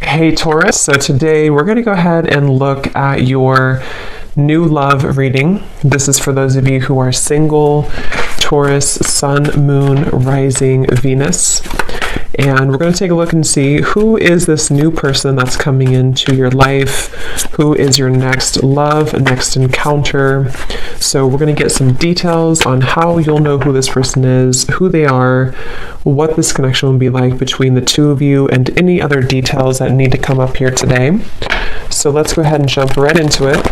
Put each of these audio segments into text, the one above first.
Hey Taurus, so today we're going to go ahead and look at your new love reading. This is for those of you who are single, Taurus, Sun, Moon, Rising, Venus. And we're going to take a look and see who is this new person that's coming into your life, who is your next love, next encounter. So we're going to get some details on how you'll know who this person is, who they are, what this connection will be like between the two of you, and any other details that need to come up here today. So let's go ahead and jump right into it.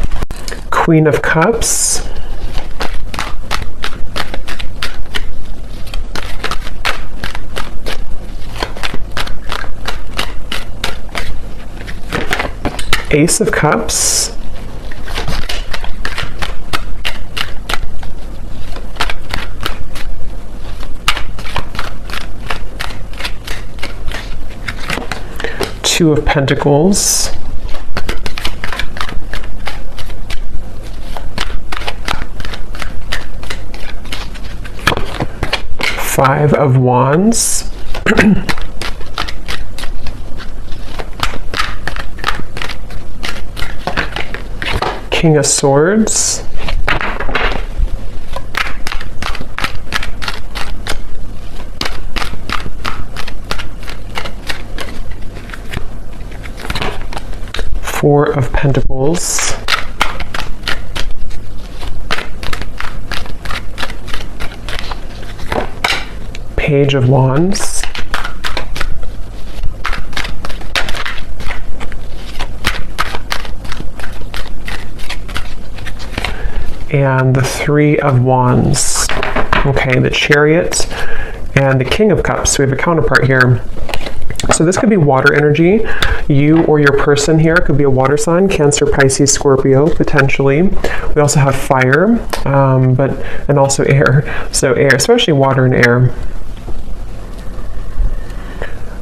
Queen of Cups. Ace of Cups. Two of Pentacles. Five of Wands. King of Swords. Four of Pentacles. Page of Wands. And the Three of Wands. Okay, the Chariot and the King of Cups. So we have a counterpart here. So this could be water energy. You or your person here could be a water sign, Cancer, Pisces, Scorpio, potentially. We also have fire, and also air. So air, especially water and air.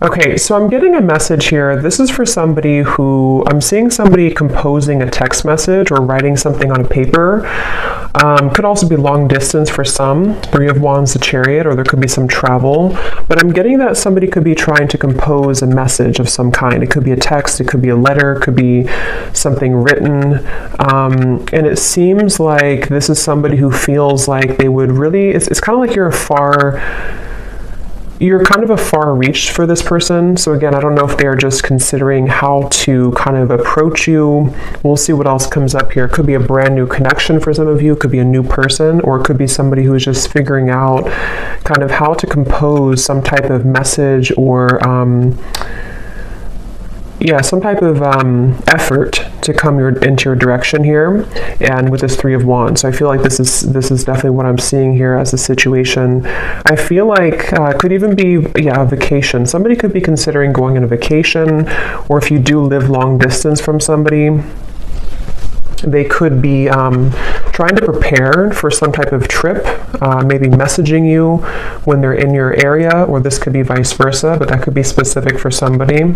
Okay, so I'm getting a message here. This is for somebody who, I'm seeing somebody composing a text message or writing something on a paper. Could also be long distance for some. Three of Wands, the Chariot, or there could be some travel. But I'm getting that somebody could be trying to compose a message of some kind. It could be a text, it could be a letter, it could be something written. And it seems like this is somebody who feels like they would really, it's kind of like you're kind of a far reach for this person. So again, I don't know if they're just considering how to kind of approach you. We'll see what else comes up here. It could be a brand new connection for some of you. It could be a new person, or it could be somebody who is just figuring out kind of how to compose some type of message or some type of effort to come into your direction here, and with this Three of Wands. So I feel like this is definitely what I'm seeing here as a situation. I feel like it could even be a vacation. Somebody could be considering going on a vacation, or if you do live long distance from somebody, they could be trying to prepare for some type of trip, maybe messaging you when they're in your area, or this could be vice versa, but that could be specific for somebody.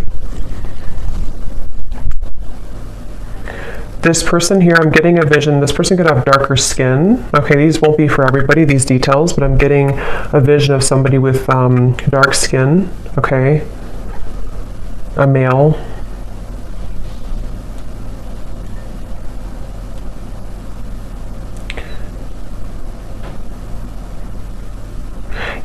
This person here, I'm getting a vision. This person could have darker skin. Okay, these won't be for everybody, these details, but I'm getting a vision of somebody with dark skin. Okay, a male.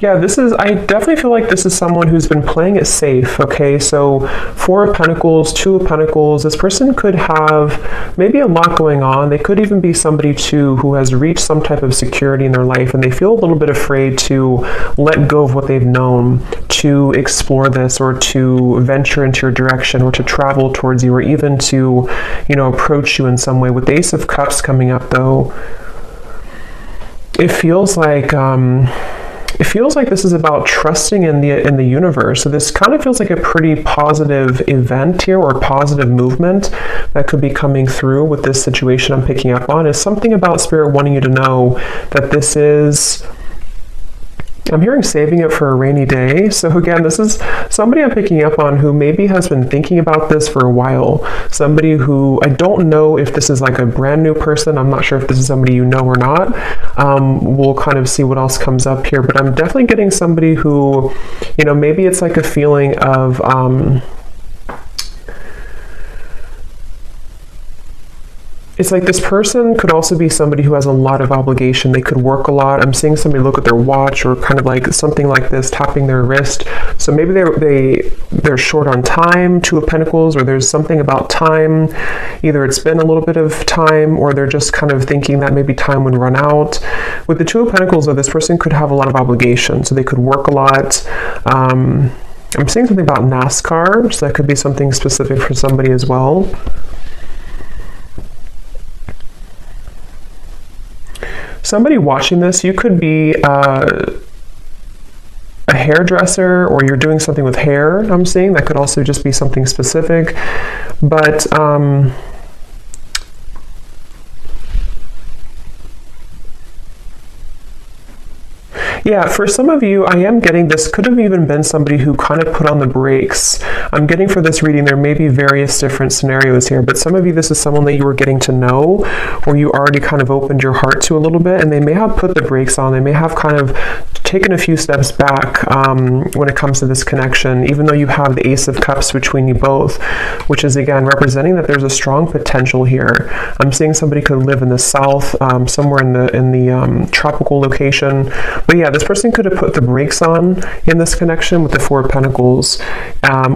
Yeah, I definitely feel like this is someone who's been playing it safe, okay? So Four of Pentacles, Two of Pentacles, this person could have maybe a lot going on. They could even be somebody too who has reached some type of security in their life, and they feel a little bit afraid to let go of what they've known, to explore this, or to venture into your direction, or to travel towards you, or even to, approach you in some way. With the Ace of Cups coming up though, it feels like this is about trusting in the universe. So this kind of feels like a pretty positive event here, or positive movement that could be coming through with this situation I'm picking up on. Is something about Spirit wanting you to know that this is, I'm hearing saving it for a rainy day. So again, this is somebody I'm picking up on who maybe has been thinking about this for a while. Somebody who, I don't know if this is like a brand new person. I'm not sure if this is somebody you know or not. We'll kind of see what else comes up here. But I'm definitely getting somebody who, maybe it's like a feeling of, it's like this person could also be somebody who has a lot of obligation. They could work a lot. I'm seeing somebody look at their watch or kind of like something like this, tapping their wrist. So maybe they're short on time, Two of Pentacles, or there's something about time. Either it's been a little bit of time, or they're just kind of thinking that maybe time would run out. With the Two of Pentacles, though, this person could have a lot of obligation. So they could work a lot. I'm seeing something about NASCAR, so that could be something specific for somebody as well. Somebody watching this, you could be a hairdresser, or you're doing something with hair, I'm seeing. That could also just be something specific. But yeah, for some of you, I am getting this could have even been somebody who kind of put on the brakes. I'm getting for this reading, there may be various different scenarios here, but some of you, this is someone that you were getting to know, or you already kind of opened your heart to a little bit, and they may have put the brakes on. They may have kind of taken a few steps back when it comes to this connection, even though you have the Ace of Cups between you both, which is again representing that there's a strong potential here. I'm seeing somebody could live in the south, somewhere in the tropical location. But yeah, this person could have put the brakes on in this connection with the Four of Pentacles,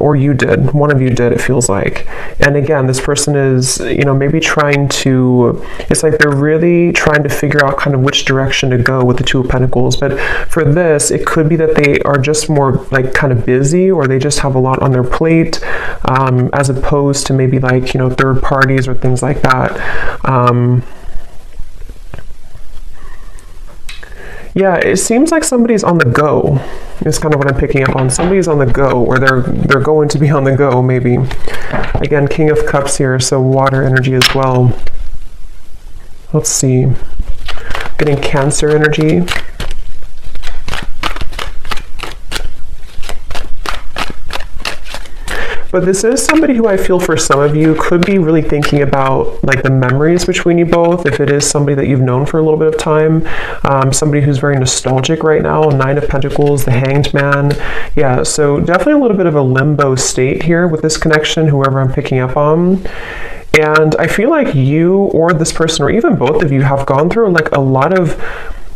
or you did. One of you did, it feels like. And again, this person is, maybe trying to, it's like they're really trying to figure out kind of which direction to go with the Two of Pentacles. But for this, it could be that they are just more like kind of busy, or they just have a lot on their plate, as opposed to maybe like, third parties or things like that. Yeah, it seems like somebody's on the go. It's kind of what I'm picking up on. Somebody's on the go, or they're going to be on the go, maybe. Again, King of Cups here, so water energy as well. Let's see. Getting Cancer energy. But this is somebody who I feel for some of you could be really thinking about like the memories between you both. If it is somebody that you've known for a little bit of time, somebody who's very nostalgic right now, Nine of Pentacles, the Hanged Man. Yeah, so definitely a little bit of a limbo state here with this connection, whoever I'm picking up on. And I feel like you or this person, or even both of you, have gone through like a lot of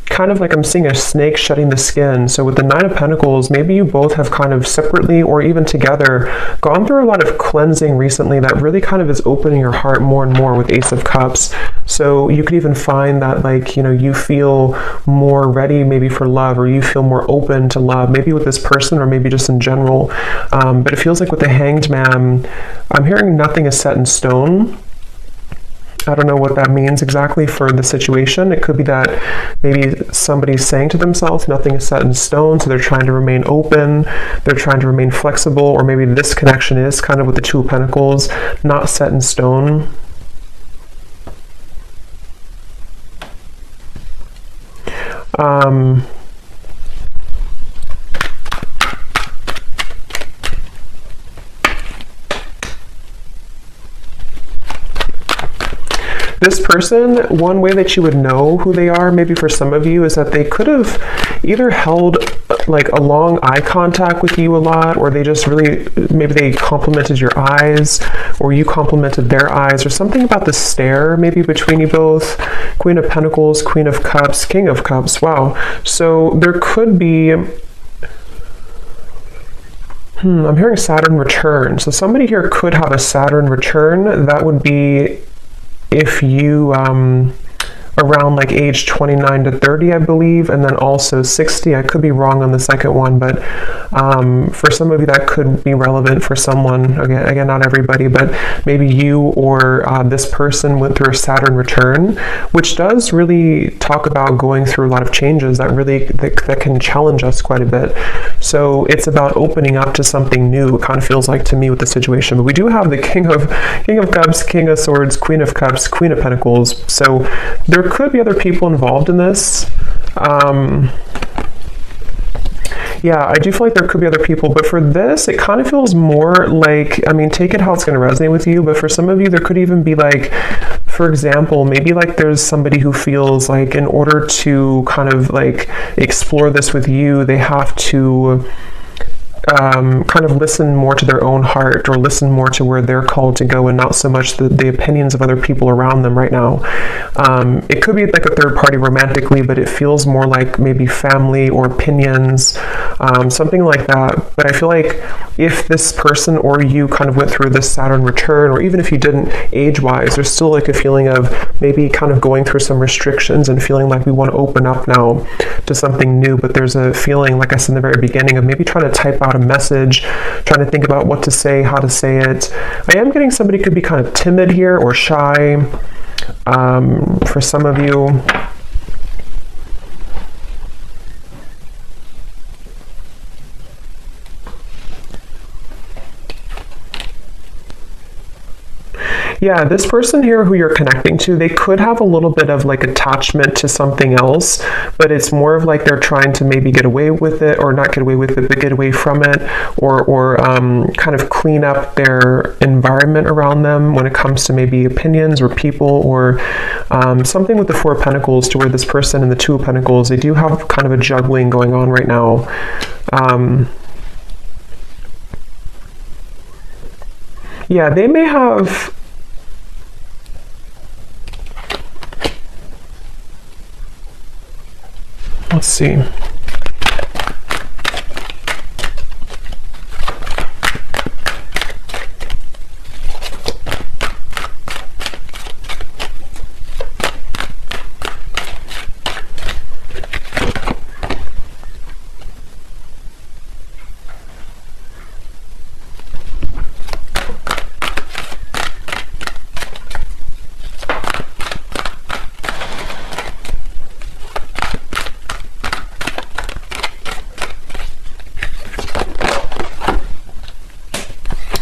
kind of like I'm seeing a snake shedding the skin. So with the Nine of Pentacles, maybe you both have kind of separately or even together gone through a lot of cleansing recently that really kind of is opening your heart more and more with Ace of Cups. So you could even find that like, you feel more ready maybe for love, or you feel more open to love, maybe with this person or maybe just in general. But it feels like with the Hanged Man, I'm hearing nothing is set in stone. I don't know what that means exactly for the situation. It could be that maybe somebody's saying to themselves, nothing is set in stone, so they're trying to remain open, they're trying to remain flexible, or maybe this connection is kind of with the Two of Pentacles, not set in stone. This person, one way that you would know who they are, maybe for some of you, is that they could have either held like a long eye contact with you a lot, or they just really, maybe they complimented your eyes, or you complimented their eyes, or something about the stare maybe between you both. Queen of Pentacles, Queen of Cups, King of Cups. Wow. So there could be, I'm hearing Saturn return. So somebody here could have a Saturn return. That would be if you around like age 29 to 30, I believe, and then also 60. I could be wrong on the second one, but for some of you that could be relevant for someone. Again, not everybody, but maybe you or this person went through a Saturn return, which does really talk about going through a lot of changes that can challenge us quite a bit. So it's about opening up to something new, it kind of feels like to me with the situation. But we do have the King of Cups, King of Swords, Queen of Cups, Queen of Pentacles. So there could be other people involved in this. Yeah, I do feel like there could be other people, but for this, it kind of feels more like, I mean, take it how it's going to resonate with you, but for some of you, there could even be like, for example, maybe like there's somebody who feels like in order to kind of like explore this with you, they have to kind of listen more to their own heart, or listen more to where they're called to go, and not so much the opinions of other people around them right now. It could be like a third party romantically, but it feels more like maybe family or opinions, something like that. But I feel like if this person or you kind of went through this Saturn return, or even if you didn't age-wise, there's still like a feeling of maybe kind of going through some restrictions and feeling like we want to open up now to something new. But there's a feeling, like I said in the very beginning, of maybe trying to type out a message, trying to think about what to say, how to say it. I am getting somebody could be kind of timid here or shy, for some of you. Yeah, this person here who you're connecting to, they could have a little bit of like attachment to something else, but it's more of like they're trying to maybe get away with it, or not get away with it, but get away from it, or kind of clean up their environment around them when it comes to maybe opinions or people, or something with the Four of Pentacles, to where this person and the Two of Pentacles, they do have kind of a juggling going on right now. Yeah, they may have... Let's see.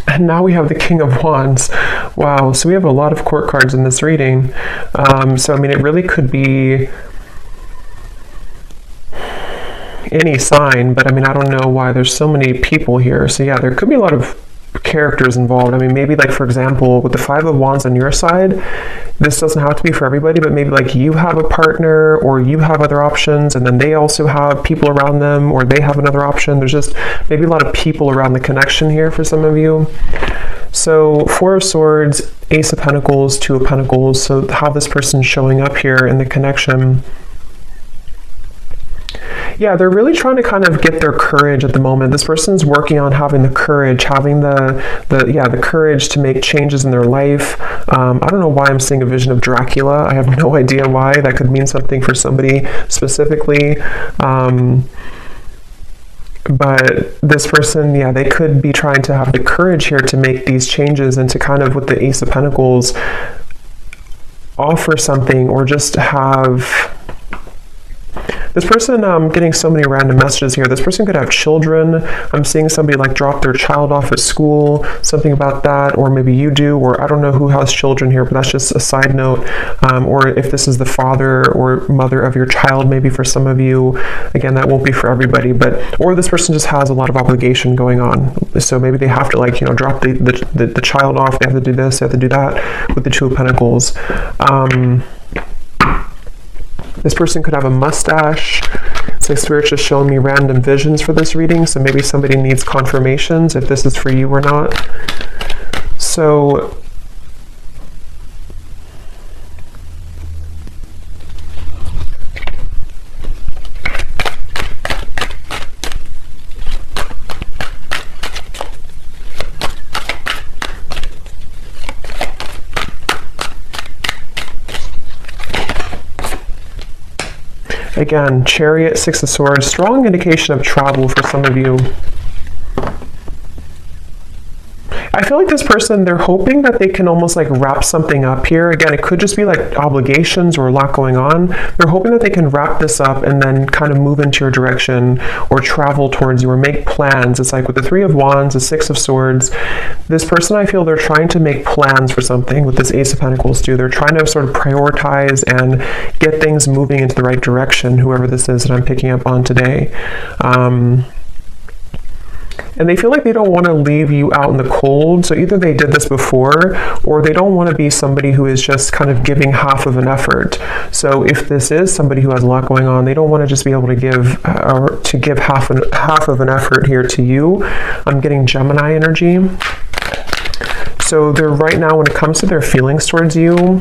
And now we have the King of Wands. Wow, so we have a lot of court cards in this reading. So, I mean, it really could be any sign, but I mean, I don't know why there's so many people here. So yeah, there could be a lot of characters involved. I mean, maybe like, for example, with the Five of Wands on your side, this doesn't have to be for everybody, but maybe like you have a partner, or you have other options, and then they also have people around them, or they have another option. There's just maybe a lot of people around the connection here for some of you. So Four of Swords, Ace of Pentacles, Two of Pentacles. So how this person's showing up here in the connection. Yeah, they're really trying to kind of get their courage at the moment. This person's working on having the courage, having the courage to make changes in their life. I don't know why I'm seeing a vision of Dracula. I have no idea why. That could mean something for somebody specifically. But this person, yeah, they could be trying to have the courage here to make these changes, and to kind of, with the Ace of Pentacles, offer something, or just have... This person, getting so many random messages here. This person could have children. I'm seeing somebody like drop their child off at school, something about that, or maybe you do, or I don't know who has children here, but that's just a side note. Or if this is the father or mother of your child, maybe for some of you, again, that won't be for everybody, but, or this person just has a lot of obligation going on. So maybe they have to, like, you know, drop the child off. They have to do this, they have to do that with the Two of Pentacles. This person could have a mustache. It's like Spirit's just showing me random visions for this reading, so maybe somebody needs confirmations if this is for you or not. So again, Chariot, Six of Swords, strong indication of travel for some of you. I feel like this person, they're hoping that they can almost like wrap something up here. Again, it could just be like obligations or a lot going on. They're hoping that they can wrap this up and then kind of move into your direction, or travel towards you, or make plans. It's like with the Three of Wands, the Six of Swords, this person, I feel they're trying to make plans for something. With this Ace of Pentacles too, they're trying to sort of prioritize and get things moving into the right direction, whoever this is that I'm picking up on today. and they feel like they don't want to leave you out in the cold. So either they did this before, or they don't want to be somebody who is just kind of giving half of an effort. So if this is somebody who has a lot going on, they don't want to just be able to give half of an effort here to you. I'm getting Gemini energy. So they're right now, when it comes to their feelings towards you,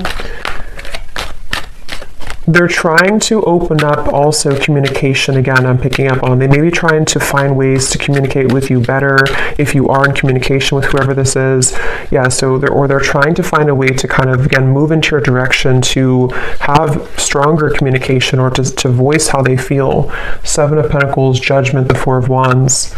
they're trying to open up also communication. Again, I'm picking up on, they may be trying to find ways to communicate with you better if you are in communication with whoever this is. Yeah, so they're trying to find a way to kind of, again, move into your direction to have stronger communication, or to voice how they feel. Seven of Pentacles, Judgment, the Four of Wands.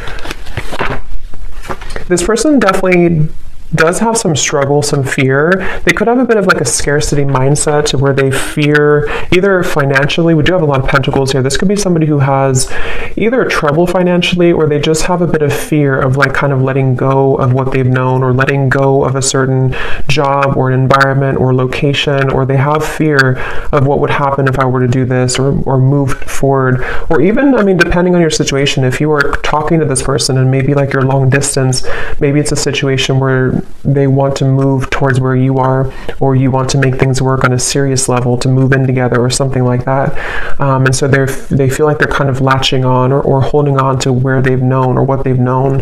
This person definitely does have some struggle, some fear. They could have a bit of like a scarcity mindset, to where they fear either financially. We do have a lot of pentacles here. This could be somebody who has either trouble financially, or they just have a bit of fear of like kind of letting go of what they've known, or letting go of a certain job or an environment or location, or they have fear of what would happen if I were to do this, or move forward. Or even, I mean, depending on your situation, if you are talking to this person and maybe like you're long distance, maybe it's a situation where they want to move towards where you are, or you want to make things work on a serious level, to move in together or something like that. And so they feel like they're kind of latching on, or holding on to where they've known, or what they've known.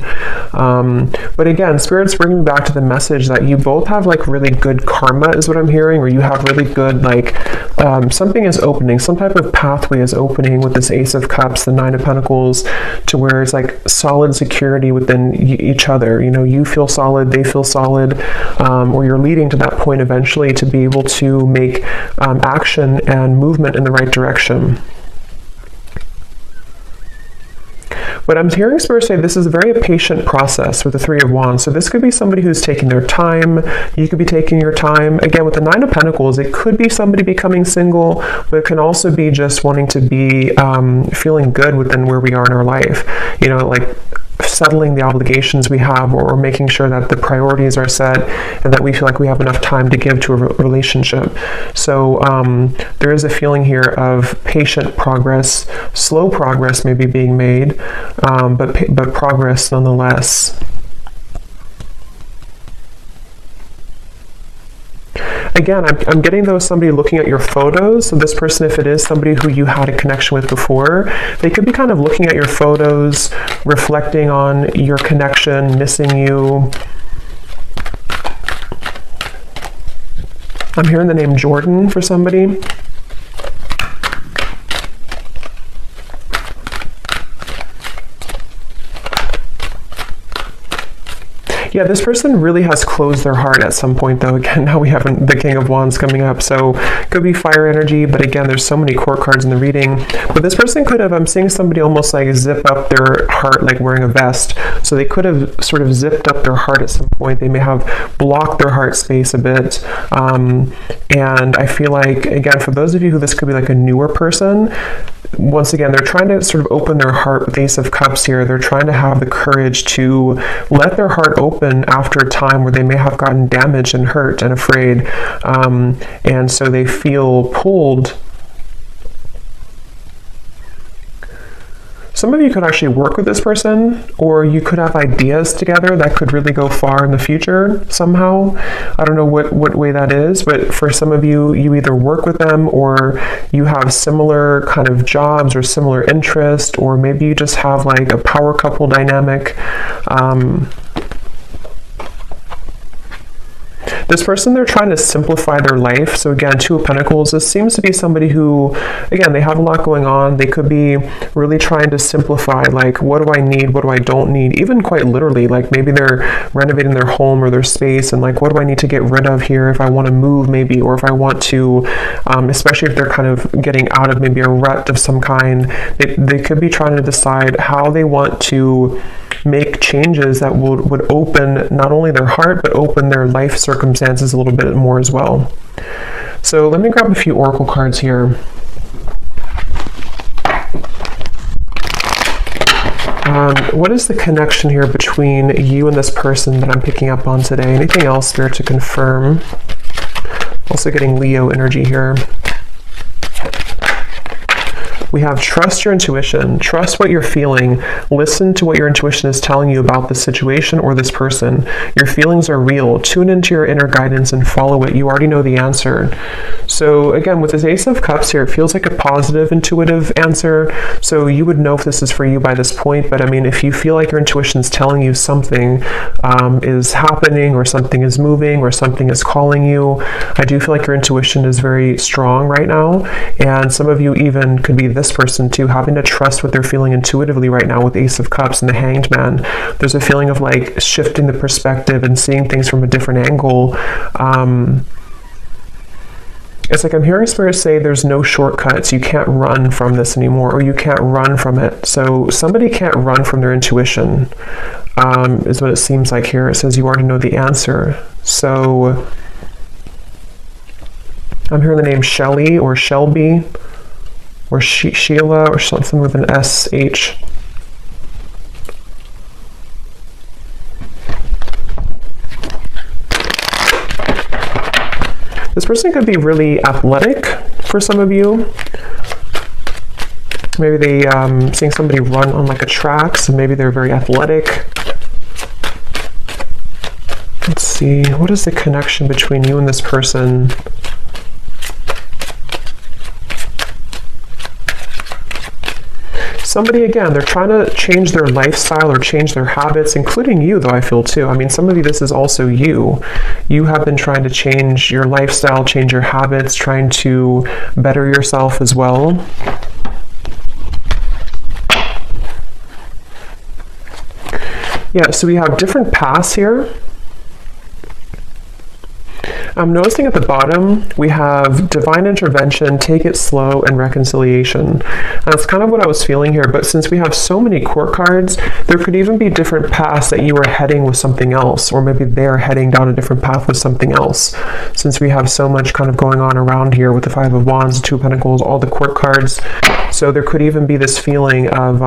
But again, Spirit's bringing me back to the message that you both have like really good karma, is what I'm hearing, or you have really good, like, something is opening, some type of pathway is opening with this Ace of Cups, the Nine of Pentacles, to where it's like solid security within each other. You know, you feel solid, they feel solid, or you're leading to that point eventually to be able to make action and movement in the right direction. But I'm hearing Spirit say this is a very patient process with the Three of Wands. So this could be somebody who's taking their time. You could be taking your time. Again, with the Nine of Pentacles, it could be somebody becoming single, but it can also be just wanting to be feeling good within where we are in our life. You know, like settling the obligations we have, or making sure that the priorities are set and that we feel like we have enough time to give to a relationship. So there is a feeling here of patient progress, slow progress maybe being made, but progress nonetheless. Again, I'm getting though somebody looking at your photos. So this person, if it is somebody who you had a connection with before, they could be kind of looking at your photos, reflecting on your connection, missing you. I'm hearing the name Jordan for somebody. Yeah, this person really has closed their heart at some point, though. Again, now we have the King of Wands coming up, so could be fire energy, but again, there's so many court cards in the reading. But this person could have, I'm seeing somebody almost like zip up their heart, like wearing a vest. So they could have sort of zipped up their heart at some point. They may have blocked their heart space a bit. And I feel like, again, for those of you who this could be like a newer person, once again, they're trying to sort of open their heart with Ace of Cups here. They're trying to have the courage to let their heart open after a time where they may have gotten damaged and hurt and afraid. And so they feel pulled. Some of you could actually work with this person, or you could have ideas together that could really go far in the future somehow. I don't know what way that is, but for some of you, you either work with them, or you have similar kind of jobs or similar interest, or maybe you just have like a power couple dynamic. This person, they're trying to simplify their life. So again, Two of Pentacles, this seems to be somebody who, again, they have a lot going on. They could be really trying to simplify, like, what do I need? What do I don't need? Even quite literally, like maybe they're renovating their home or their space, and like, what do I need to get rid of here if I want to move maybe, or if I want to, especially if they're kind of getting out of maybe a rut of some kind, they could be trying to decide how they want to make changes that would open not only their heart, but open their life circumstances a little bit more as well. So let me grab a few oracle cards here. What is the connection here between you and this person that I'm picking up on today? Anything else there to confirm? Also getting Leo energy here. We have trust your intuition, trust what you're feeling, listen to what your intuition is telling you about this situation or this person. Your feelings are real. Tune into your inner guidance and follow it. You already know the answer. So again, with this Ace of Cups here, it feels like a positive, intuitive answer. So you would know if this is for you by this point. But I mean, if you feel like your intuition is telling you something is happening, or something is moving, or something is calling you, I do feel like your intuition is very strong right now. And some of you even could be this person too, having to trust what they're feeling intuitively right now with Ace of Cups and the Hanged Man. There's a feeling of like shifting the perspective and seeing things from a different angle. It's like I'm hearing Spirit say there's no shortcuts. You can't run from this anymore, or you can't run from it. So somebody can't run from their intuition, is what it seems like here. It says you already know the answer. So I'm hearing the name Shelly or Shelby or Sheila or something with an SH. This person could be really athletic for some of you. Maybe they seeing somebody run on like a track, so maybe they're very athletic. Let's see, what is the connection between you and this person? Somebody, again, they're trying to change their lifestyle or change their habits, including you, though, I feel, too. I mean, some of you, this is also you. You have been trying to change your lifestyle, change your habits, trying to better yourself as well. Yeah, so we have different paths here. I'm noticing at the bottom, we have divine intervention, take it slow, and reconciliation. That's kind of what I was feeling here, but since we have so many court cards, there could even be different paths that you are heading with something else, or maybe they're heading down a different path with something else. Since we have so much kind of going on around here with the Five of Wands, the Two of Pentacles, all the court cards, so there could even be this feeling of,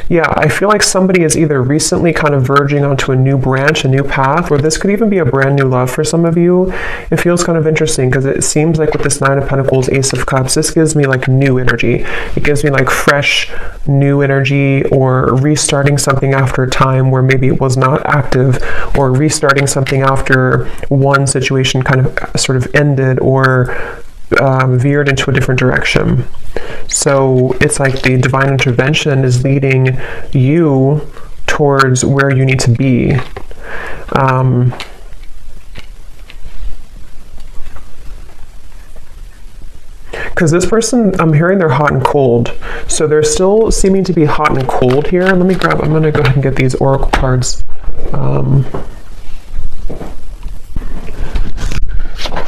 yeah, I feel like somebody is either recently kind of verging onto a new branch, a new path, or this could even be a brand new love for some of you. It feels kind of interesting because it seems like with this Nine of Pentacles, Ace of Cups, this gives me like new energy. It gives me like fresh, new energy, or restarting something after a time where maybe it was not active, or restarting something after one situation kind of sort of ended or veered into a different direction. So it's like the divine intervention is leading you towards where you need to be. Because this person, I'm hearing they're hot and cold. So they're still seeming to be hot and cold here. Let me grab, I'm going to go ahead and get these oracle cards.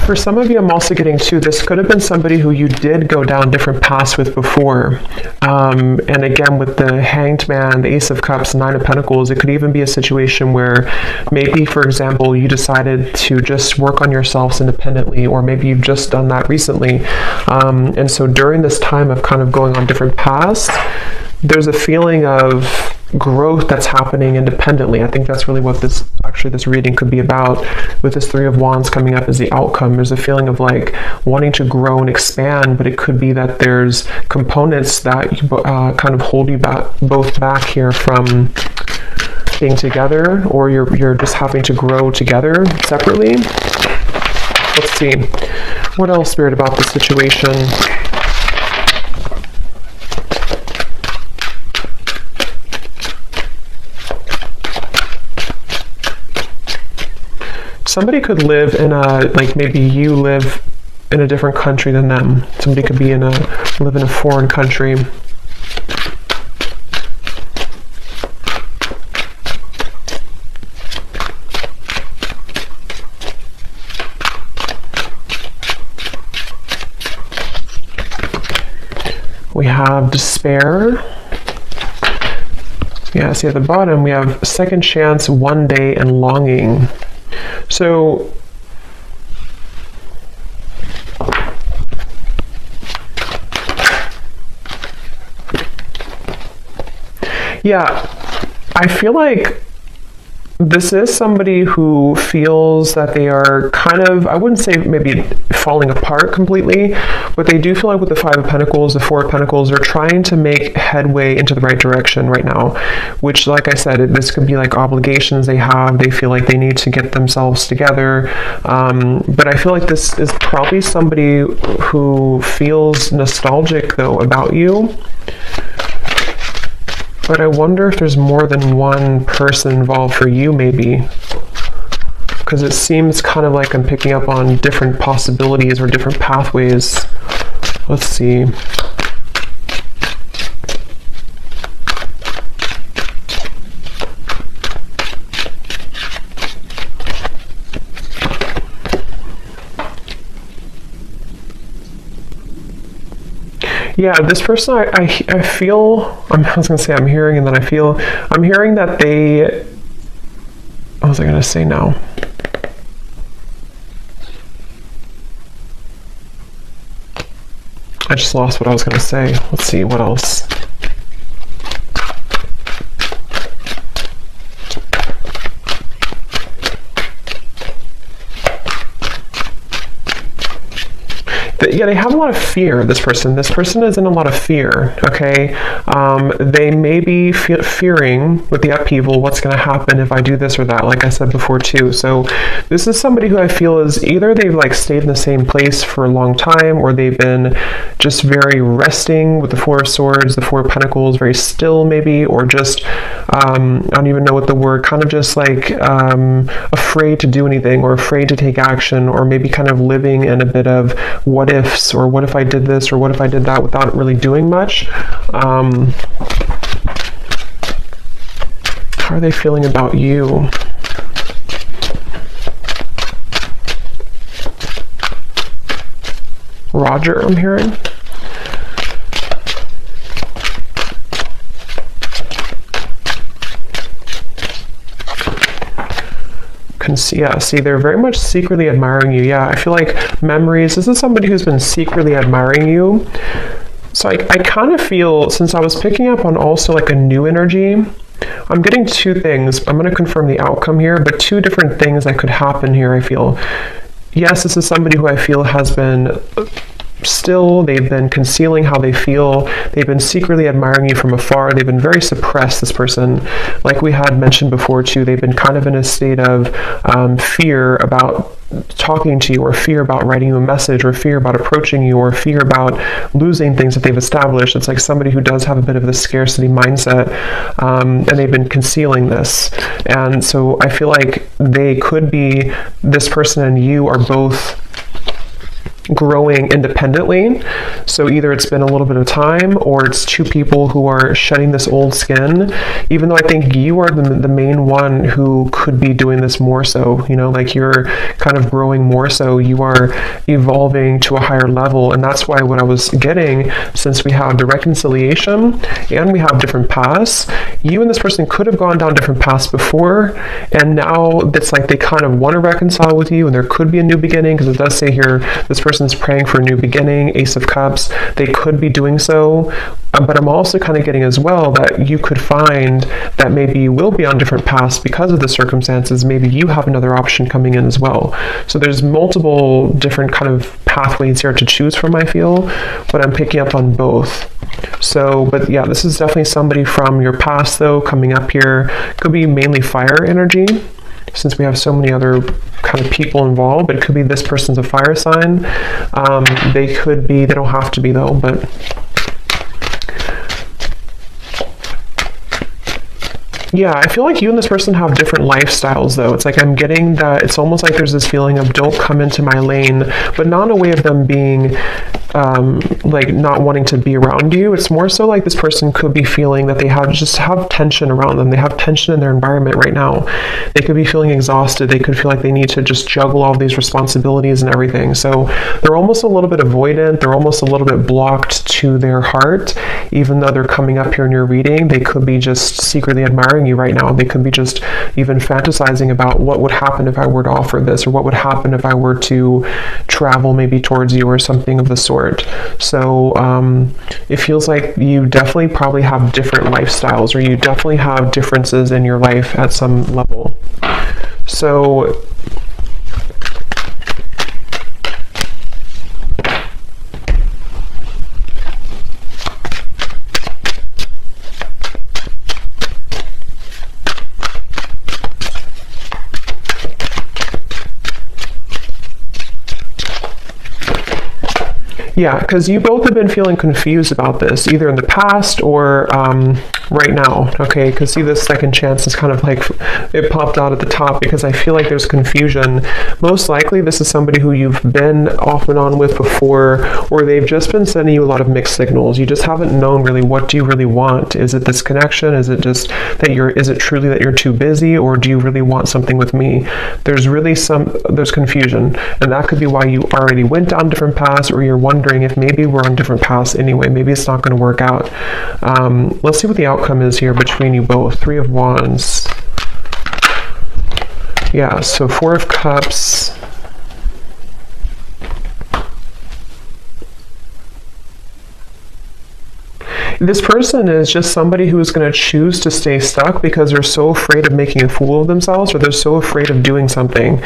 For some of you, I'm also getting too, this could have been somebody who you did go down different paths with before. And again, with the Hanged Man, the Ace of Cups, Nine of Pentacles, it could even be a situation where maybe, for example, you decided to just work on yourselves independently, or maybe you've just done that recently. And so during this time of kind of going on different paths, there's a feeling of growth that's happening independently. I think that's really what this reading could be about. With this Three of Wands coming up as the outcome, there's a feeling of like wanting to grow and expand, but it could be that there's components that kind of hold you both back here from being together, or you're just having to grow together separately. Let's see. What else, Spirit, about this situation? Somebody could live in a, like maybe you live in a different country than them. Somebody could be live in a foreign country. We have despair. Yeah, see at the bottom we have second chance, one day, and longing. So yeah, I feel like this is somebody who feels that they are kind of, I wouldn't say maybe falling apart completely, but they do feel like with the Five of Pentacles, the Four of Pentacles, they're trying to make headway into the right direction right now, which, like I said, this could be like obligations they have. They feel like they need to get themselves together. But I feel like this is probably somebody who feels nostalgic, though, about you. But I wonder if there's more than one person involved for you, maybe. Because it seems kind of like I'm picking up on different possibilities or different pathways. Let's see. Yeah, this person, I feel, I was going to say I'm hearing, and then I'm hearing that they, what was I going to say now? I just lost what I was going to say. Let's see, what else? Yeah, they have a lot of fear, this person. This person is in a lot of fear, okay? They may be fearing with the upheaval what's going to happen if I do this or that, like I said before too. So this is somebody who I feel is either they've like stayed in the same place for a long time, or they've been just very resting with the Four of Swords, the Four of Pentacles, very still maybe, or just, I don't even know what the word, kind of just like afraid to do anything, or afraid to take action, or maybe kind of living in a bit of what ifs, or what if I did this, or what if I did that, without really doing much. How are they feeling about you? Roger, I'm hearing. Yeah, see, they're very much secretly admiring you. Yeah, I feel like memories, this is somebody who's been secretly admiring you. So I kind of feel, since I was picking up on also like a new energy, I'm getting two things. I'm going to confirm the outcome here, but two different things that could happen here, I feel. Yes, this is somebody who I feel has been still, they've been concealing how they feel, they've been secretly admiring you from afar, they've been very suppressed, this person. Like we had mentioned before too, they've been kind of in a state of fear about talking to you, or fear about writing you a message, or fear about approaching you, or fear about losing things that they've established. It's like somebody who does have a bit of the scarcity mindset, and they've been concealing this. And so I feel like they could be, this person and you are both growing independently. So either it's been a little bit of time, or it's two people who are shedding this old skin, even though I think you are the main one who could be doing this more so, you know, like you're kind of growing more so, you are evolving to a higher level. And that's why what I was getting, since we have the reconciliation and we have different paths, you and this person could have gone down different paths before, and now it's like they kind of want to reconcile with you, and there could be a new beginning, because it does say here this person's praying for a new beginning, Ace of Cups. They could be doing so, but I'm also kind of getting as well that you could find that maybe you will be on different paths because of the circumstances. Maybe you have another option coming in as well. So there's multiple different kind of pathways here to choose from, I feel, but I'm picking up on both. So, but yeah, this is definitely somebody from your past though coming up here. Could be mainly fire energy, since we have so many other kind of people involved, but it could be this person's a fire sign. They could be, they don't have to be though, but yeah, I feel like you and this person have different lifestyles though. It's like I'm getting that it's almost like there's this feeling of don't come into my lane, but not in a way of them being like not wanting to be around you. It's more so like this person could be feeling that they have tension around them. They have tension in their environment right now. They could be feeling exhausted. They could feel like they need to just juggle all these responsibilities and everything. So they're almost a little bit avoidant. They're almost a little bit blocked to their heart. Even though they're coming up here in your reading, they could be just secretly admiring you right now. They could be just even fantasizing about what would happen if I were to offer this, or what would happen if I were to travel maybe towards you, or something of the sort. support. So it feels like you definitely probably have different lifestyles, or you definitely have differences in your life at some level. So yeah, because you both have been feeling confused about this, either in the past or right now, okay? Because see, this second chance is kind of like, it popped out at the top because I feel like there's confusion. Most likely, this is somebody who you've been off and on with before, or they've just been sending you a lot of mixed signals. You just haven't known really, what do you really want? Is it this connection? Is it just that is it truly that you're too busy, or do you really want something with me? There's really there's confusion, and that could be why you already went down different paths, or you're wondering if maybe we're on different paths anyway. Maybe it's not going to work out. Let's see what the outcome is here between you both. 3 of Wands. Yeah, so 4 of Cups. This person is just somebody who is going to choose to stay stuck because they're so afraid of making a fool of themselves, or they're so afraid of doing something.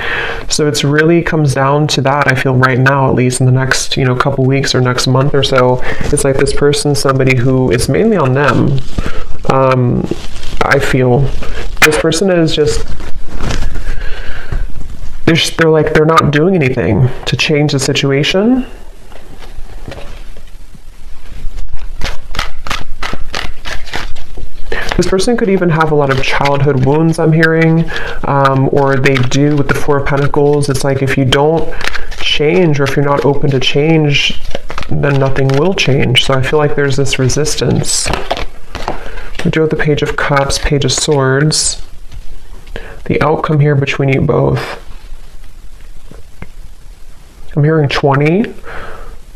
So it's really comes down to that, I feel, right now, at least in the next, couple weeks or next month or so. It's like this person's somebody who, it's mainly on them. I feel this person is just, they're not doing anything to change the situation. This person could even have a lot of childhood wounds, I'm hearing, or they do with the 4 of Pentacles. It's like if you don't change, or if you're not open to change, then nothing will change. So I feel like there's this resistance. We do have the Page of Cups, Page of Swords. The outcome here between you both. I'm hearing 20.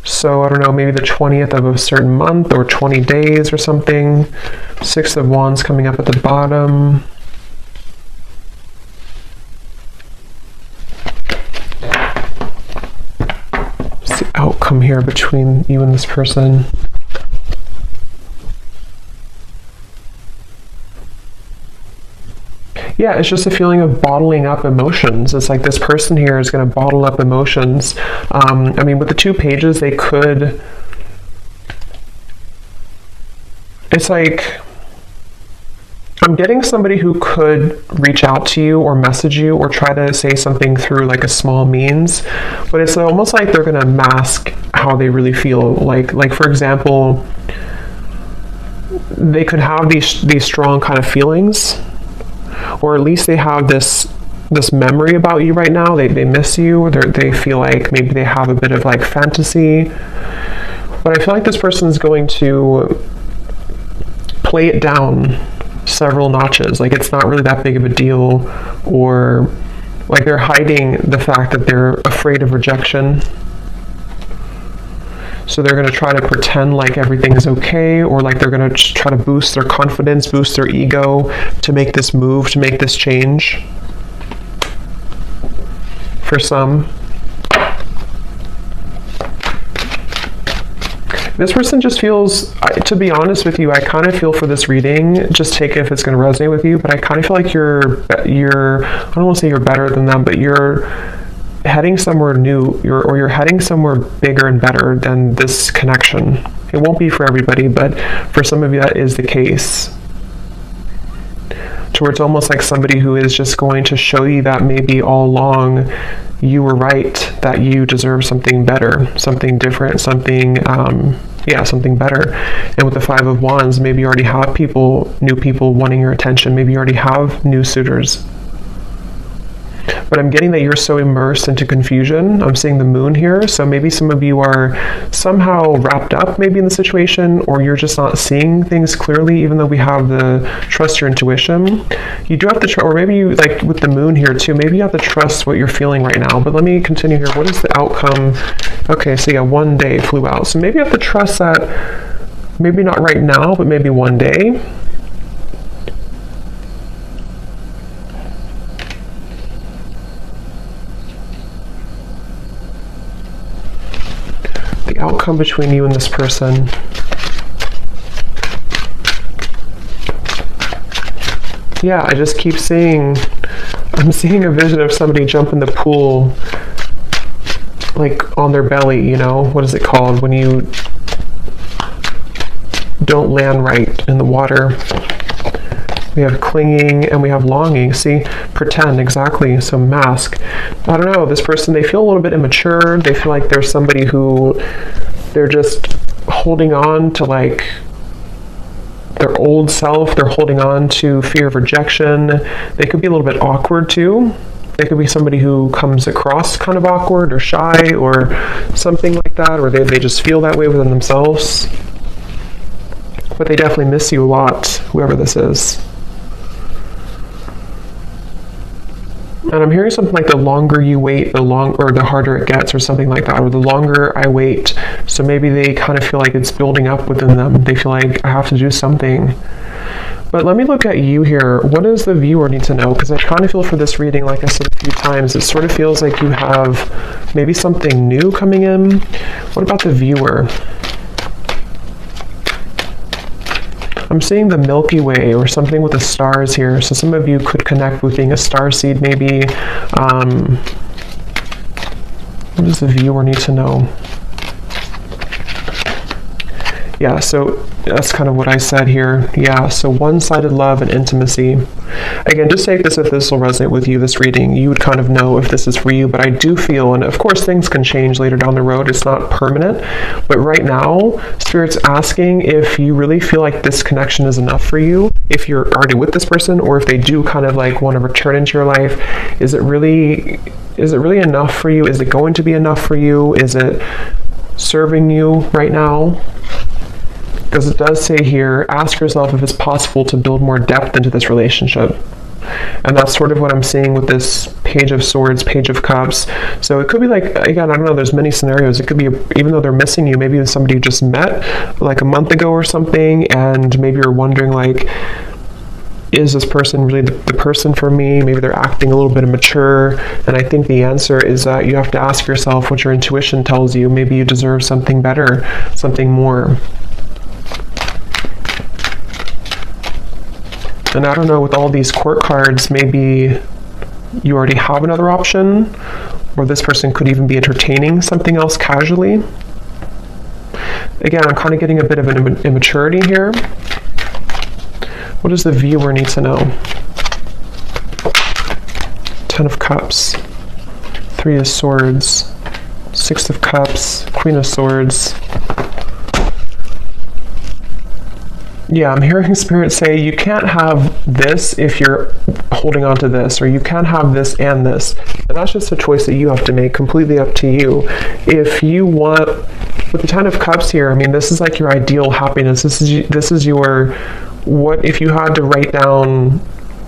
So I don't know, maybe the 20th of a certain month, or 20 days or something. 6 of Wands coming up at the bottom. What's the outcome here between you and this person? Yeah, it's just a feeling of bottling up emotions. It's like this person here is going to bottle up emotions. I mean, with the 2 pages, they could... It's like... I'm getting somebody who could reach out to you or message you or try to say something through like a small means, but it's almost like they're going to mask how they really feel. Like for example, they could have these strong kind of feelings, or at least they have this memory about you right now. They miss you, or they feel like maybe they have a bit of like fantasy. But I feel like this person is going to play it down several notches. Like it's not really that big of a deal, or like they're hiding the fact that they're afraid of rejection. So they're going to try to pretend like everything is okay, or like they're going to try to boost their confidence, boost their ego to make this move, to make this change. For some. This person just feels, to be honest with you, I kind of feel for this reading, just take it if it's going to resonate with you, but I kind of feel like you're I don't want to say you're better than them, but you're heading somewhere new, or you're heading somewhere bigger and better than this connection. It won't be for everybody, but for some of you that is the case. To where it's almost like somebody who is just going to show you that maybe all along you were right, that you deserve something better, something different, something something better. And with the 5 of Wands, maybe you already have new people wanting your attention. Maybe you already have new suitors. But I'm getting that you're so immersed into confusion. I'm seeing the moon here, so maybe some of you are somehow wrapped up maybe in the situation, or you're just not seeing things clearly, even though we have the trust your intuition. You do have to or maybe you, like with the moon here too, maybe you have to trust what you're feeling right now. But let me continue here. What is the outcome? Okay, so yeah, 1 day flew out. So maybe you have to trust that, maybe not right now, but maybe one day. The outcome between you and this person. Yeah, I just keep seeing, I'm seeing a vision of somebody jump in the pool, like on their belly, you know? What is it called when you don't land right in the water? We have clinging and we have longing. See, pretend, exactly. So mask. I don't know, this person, they feel a little bit immature. They feel like there's somebody who they're just holding on to, like their old self. They're holding on to fear of rejection. They could be a little bit awkward too. They could be somebody who comes across kind of awkward or shy or something like that, or they just feel that way within themselves. But they definitely miss you a lot, whoever this is. And I'm hearing something like the longer you wait, the harder it gets, or something like that, or the longer I wait. So maybe they kind of feel like it's building up within them. They feel like I have to do something. But let me look at you here. What does the viewer need to know? Because I kind of feel for this reading, like I said a few times, it sort of feels like you have maybe something new coming in. What about the viewer? I'm seeing the Milky Way or something with the stars here. So some of you could connect with being a starseed maybe. What does the viewer need to know? Yeah, so that's kind of what I said here. Yeah, so one-sided love and intimacy. Again, just take this if this will resonate with you, this reading. You would kind of know if this is for you, but I do feel, and of course things can change later down the road, it's not permanent, but right now, Spirit's asking if you really feel like this connection is enough for you, if you're already with this person, or if they do kind of like want to return into your life. Is it really enough for you? Is it going to be enough for you? Is it serving you right now? Because it does say here, ask yourself if it's possible to build more depth into this relationship. And that's sort of what I'm seeing with this Page of Swords, Page of Cups. So it could be like, again, I don't know, there's many scenarios. It could be, even though they're missing you, maybe it's somebody you just met like a month ago or something, and maybe you're wondering like, is this person really the person for me? Maybe they're acting a little bit immature. And I think the answer is that you have to ask yourself what your intuition tells you. Maybe you deserve something better, something more. And I don't know, with all these court cards, maybe you already have another option, or this person could even be entertaining something else casually. Again, I'm kind of getting a bit of an immaturity here. What does the viewer need to know? Ten of Cups, Three of Swords, Six of Cups, Queen of Swords. Yeah, I'm hearing Spirit say you can't have this if you're holding on to this, or you can't have this and this. And that's just a choice that you have to make, completely up to you. If you want, with the Ten of Cups here, I mean, this is like your ideal happiness. This is your, what if you had to write down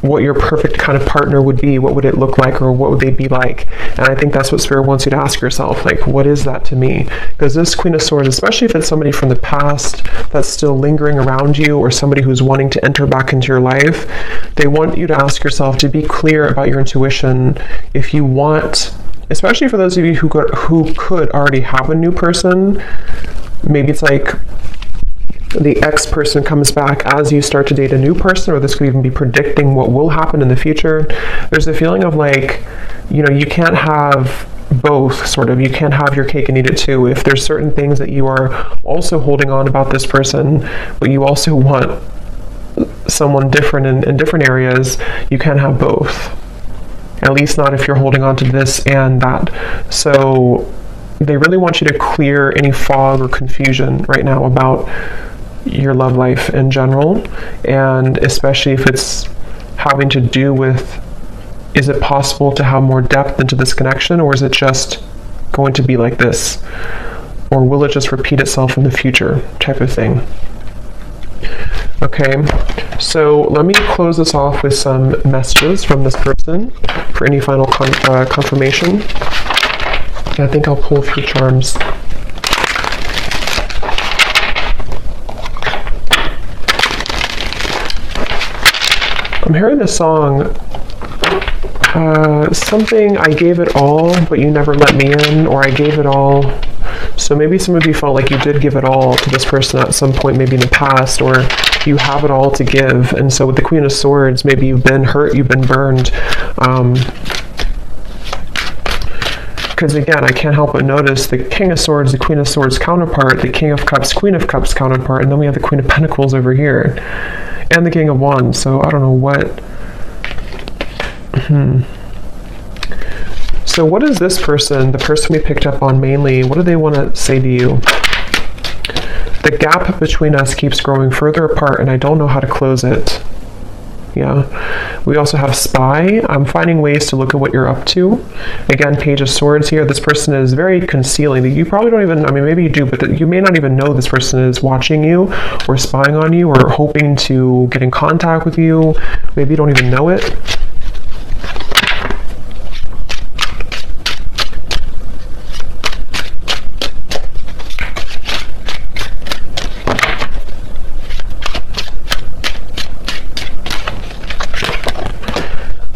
what your perfect kind of partner would be, what would it look like, or what would they be like? And I think that's what Spirit wants you to ask yourself, like, what is that to me? Because this Queen of Swords, especially if it's somebody from the past that's still lingering around you, or somebody who's wanting to enter back into your life, they want you to ask yourself to be clear about your intuition. If you want, especially for those of you who could already have a new person, maybe it's like the ex-person comes back as you start to date a new person, or this could even be predicting what will happen in the future. There's a feeling of like, you know, you can't have both, sort of. You can't have your cake and eat it too. If there's certain things that you are also holding on about this person, but you also want someone different in different areas, you can't have both. At least not if you're holding on to this and that. So they really want you to clear any fog or confusion right now about your love life in general, and especially if it's having to do with, is it possible to have more depth into this connection, or is it just going to be like this, or will it just repeat itself in the future, type of thing. Okay, so let me close this off with some messages from this person for any final confirmation. I think I'll pull a few charms. I'm hearing this song, something, I gave it all, but you never let me in, or I gave it all, So maybe some of you felt like you did give it all to this person at some point, maybe in the past, or you have it all to give. And so with the Queen of Swords, maybe you've been hurt, you've been burned. Because again, I can't help but notice the King of Swords, the Queen of Swords counterpart, the King of Cups, Queen of Cups counterpart, and then we have the Queen of Pentacles over here, and the King of Wands. So I don't know what... So what is this person, the person we picked up on mainly, what do they want to say to you? The gap between us keeps growing further apart, and I don't know how to close it. Yeah. We also have Spy. I'm finding ways to look at what you're up to. Again, Page of Swords here. This person is very concealing. You probably don't even, I mean, maybe you do, but you may not even know this person is watching you or spying on you or hoping to get in contact with you. Maybe you don't even know it.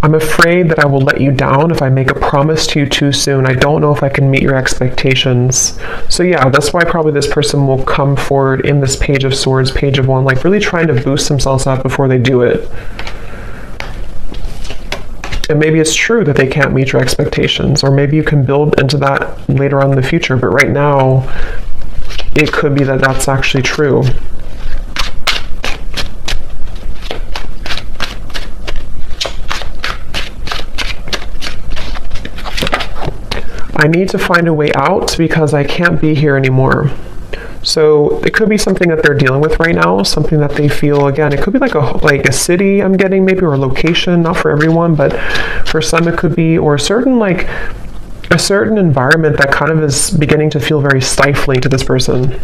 I'm afraid that I will let you down if I make a promise to you too soon. I don't know if I can meet your expectations. So yeah, that's why probably this person will come forward in this Page of Swords, Page of Wands, like really trying to boost themselves up before they do it. And maybe it's true that they can't meet your expectations, or maybe you can build into that later on in the future, but right now, it could be that that's actually true. I need to find a way out because I can't be here anymore. So it could be something that they're dealing with right now, something that they feel, again, it could be like a city I'm getting maybe, or a location, not for everyone, but for some it could be, or a certain environment that kind of is beginning to feel very stifling to this person.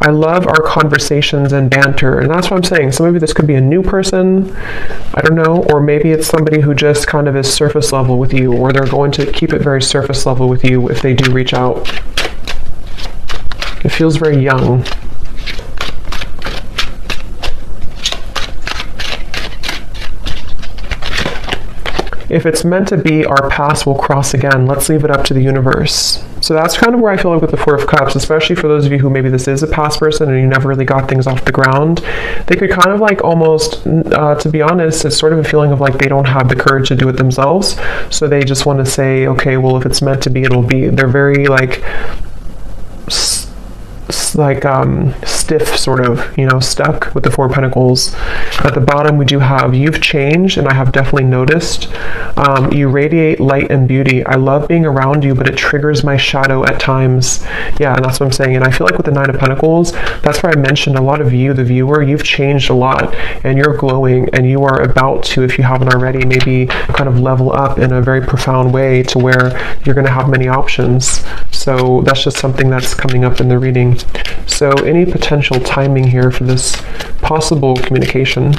I love our conversations and banter, and that's what I'm saying. So maybe this could be a new person, I don't know, or maybe it's somebody who just kind of is surface level with you, or they're going to keep it very surface level with you if they do reach out. It feels very young. If it's meant to be, our paths will cross again. Let's leave it up to the universe. So that's kind of where I feel like with the Four of Cups, especially for those of you who maybe this is a past person and you never really got things off the ground, they could kind of like almost, to be honest, it's sort of a feeling of like they don't have the courage to do it themselves. So they just want to say, okay, well, if it's meant to be, it'll be. They're very stiff, sort of, you know, stuck with the Four of Pentacles. At the bottom we do have, you've changed, and I have definitely noticed. You radiate light and beauty. I love being around you, but it triggers my shadow at times. Yeah, and that's what I'm saying. And I feel like with the Nine of Pentacles, that's where I mentioned a lot of you, the viewer, you've changed a lot, and you're glowing, and you are about to, if you haven't already, maybe kind of level up in a very profound way to where you're going to have many options. So that's just something that's coming up in the reading. So any potential timing here for this possible communication?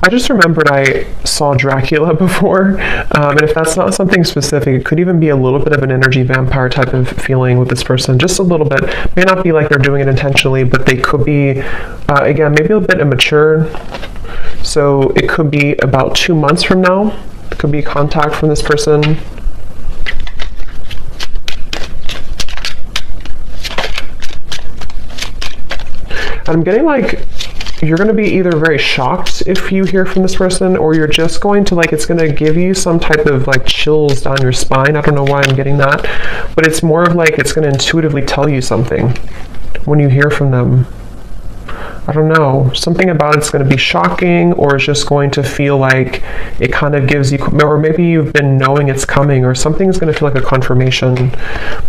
I just remembered I saw Dracula before, and if that's not something specific, it could even be a little bit of an energy vampire type of feeling with this person, just a little bit. May not be like they're doing it intentionally, but they could be, again, maybe a bit immature. So it could be about 2 months from now. It could be contact from this person. And I'm getting like, you're going to be either very shocked if you hear from this person, or you're just going to like, it's going to give you some type of like chills down your spine. I don't know why I'm getting that, but it's more of like, it's going to intuitively tell you something when you hear from them. I don't know, something about it's going to be shocking, or it's just going to feel like it kind of gives you, or maybe you've been knowing it's coming, or something's going to feel like a confirmation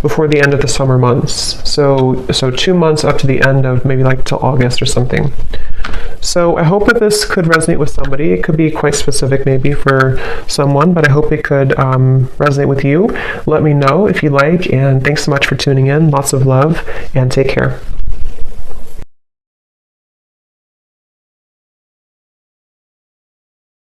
before the end of the summer months. So 2 months up to the end of maybe like till August or something. So I hope that this could resonate with somebody. It could be quite specific maybe for someone, but I hope it could resonate with you. Let me know if you like, and thanks so much for tuning in. Lots of love, and take care.